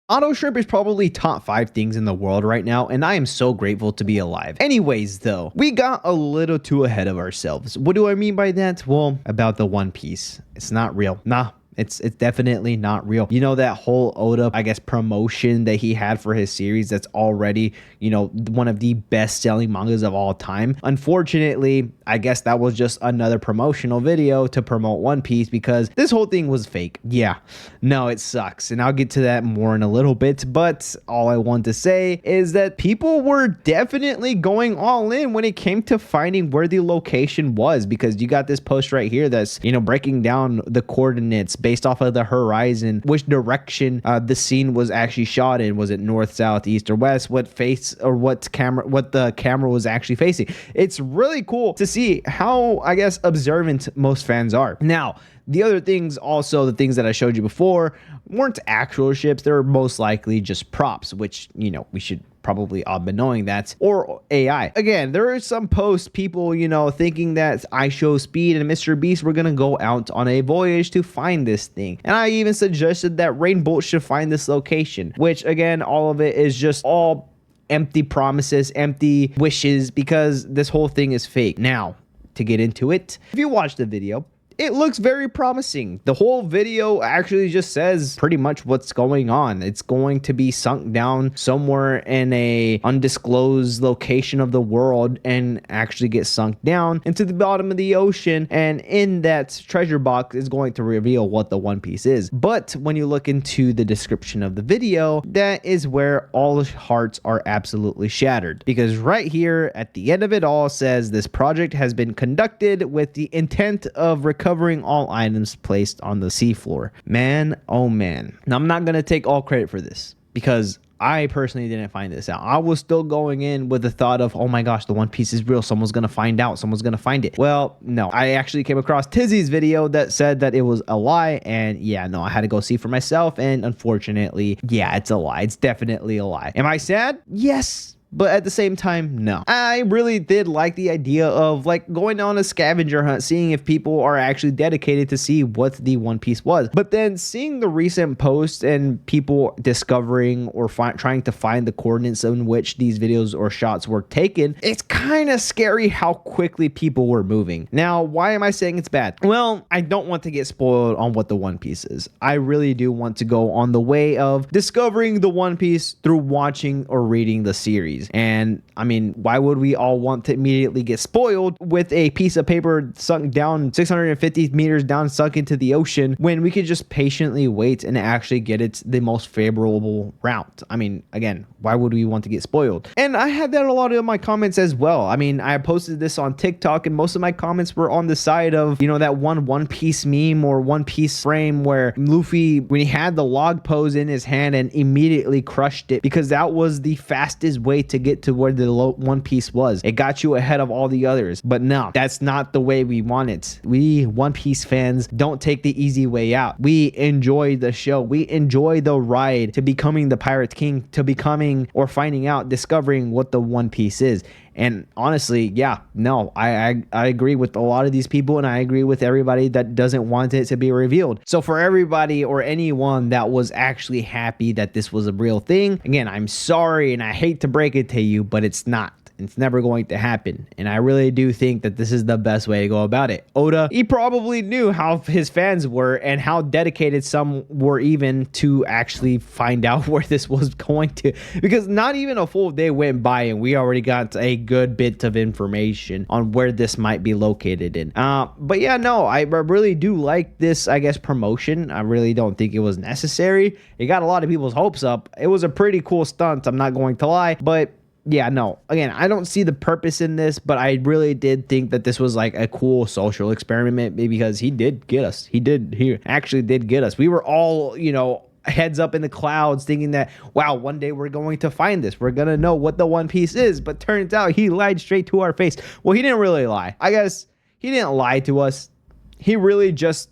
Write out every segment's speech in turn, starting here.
Auto shrimp is probably top 5 things in the world right now, and I am so grateful to be alive. Anyways, though, we got a little too ahead of ourselves. What do I mean by that? Well, about the One Piece. It's not real. Nah. It's definitely not real. You know, that whole Oda, I guess, promotion that he had for his series that's already, you know, one of the best-selling mangas of all time. Unfortunately, I guess that was just another promotional video to promote One Piece because this whole thing was fake. Yeah, no, it sucks. And I'll get to that more in a little bit. But all I want to say is that people were definitely going all in when it came to finding where the location was, because you got this post right here that's, you know, breaking down the coordinates based off of the horizon, which direction the scene was actually shot in. Was it north, south, east, or west? What face or what the camera was actually facing. It's really cool to see how, I guess, observant most fans are. Now, the other things, also the things that I showed you before, weren't actual ships. They were most likely just props, which, you know, we should probably all been knowing that, or AI. Again, there are some posts, people, you know, thinking that I Show Speed and Mr. Beast were gonna go out on a voyage to find this thing, and I even suggested that Rainbow should find this location, which again, all of it is just all empty promises, empty wishes, because this whole thing is fake. Now, to get into it, if you watch the video, it looks very promising. The whole video actually just says pretty much what's going on. It's going to be sunk down somewhere in a undisclosed location of the world and actually get sunk down into the bottom of the ocean. And in that treasure box is going to reveal what the One Piece is. But when you look into the description of the video, that is where all hearts are absolutely shattered. Because right here at the end of it all says this project has been conducted with the intent of recovering all items placed on the seafloor. Man, oh man. Now, I'm not going to take all credit for this because I personally didn't find this out. I was still going in with the thought of, oh my gosh, the One Piece is real. Someone's going to find out. Someone's going to find it. Well, no. I actually came across Tizzy's video that said that it was a lie. And yeah, no, I had to go see for myself. And unfortunately, yeah, it's a lie. It's definitely a lie. Am I sad? Yes. But at the same time, no. I really did like the idea of like going on a scavenger hunt, seeing if people are actually dedicated to see what the One Piece was. But then seeing the recent posts and people discovering or trying to find the coordinates in which these videos or shots were taken, it's kind of scary how quickly people were moving. Now, why am I saying it's bad? Well, I don't want to get spoiled on what the One Piece is. I really do want to go on the way of discovering the One Piece through watching or reading the series. And I mean, why would we all want to immediately get spoiled with a piece of paper sunk down 650 meters down, sunk into the ocean, when we could just patiently wait and actually get it the most favorable route? I mean, again, why would we want to get spoiled? And I had that a lot of my comments as well. I mean, I posted this on TikTok and most of my comments were on the side of, you know, that One Piece meme or One Piece frame where Luffy, when he had the log pose in his hand and immediately crushed it, because that was the fastest way to get to where the One Piece was. It got you ahead of all the others. But no, that's not the way we want it. We One Piece fans don't take the easy way out. We enjoy the show. We enjoy the ride to becoming the Pirate King, to becoming or finding out, discovering what the One Piece is. And honestly, yeah, no, I agree with a lot of these people, and I agree with everybody that doesn't want it to be revealed. So for everybody or anyone that was actually happy that this was a real thing, again, I'm sorry and I hate to break it to you, but it's not. It's never going to happen. And I really do think that this is the best way to go about it. Oda, he probably knew how his fans were and how dedicated some were even to actually find out where this was going to, because not even a full day went by and we already got a good bit of information on where this might be located in. But yeah, no, I really do like this, I guess, promotion. I really don't think it was necessary. It got a lot of people's hopes up. It was a pretty cool stunt, I'm not going to lie, but yeah, no, again, I don't see the purpose in this, but I really did think that this was like a cool social experiment because he did get us. He actually did get us. We were all, you know, heads up in the clouds thinking that, wow, one day we're going to find this. We're going to know what the One Piece is. But turns out he lied straight to our face. Well, he didn't really lie. I guess he didn't lie to us. He really just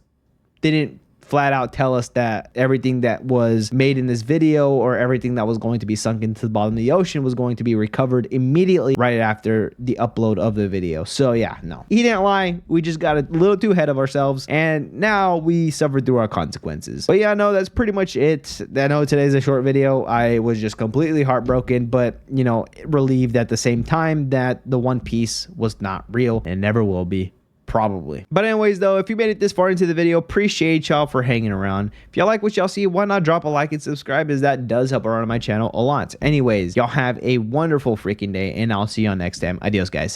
didn't flat out tell us that everything that was made in this video or everything that was going to be sunk into the bottom of the ocean was going to be recovered immediately right after the upload of the video. So yeah, no, he didn't lie. We just got a little too ahead of ourselves, and now we suffered through our consequences. But yeah, no, that's pretty much it. I know today's a short video. I was just completely heartbroken, but you know, relieved at the same time that the One Piece was not real and never will be. Probably. But anyways, though, if you made it this far into the video, appreciate y'all for hanging around. If y'all like what y'all see, why not drop a like and subscribe, as that does help around my channel a lot. Anyways, y'all have a wonderful freaking day, and I'll see y'all next time. Adios, guys.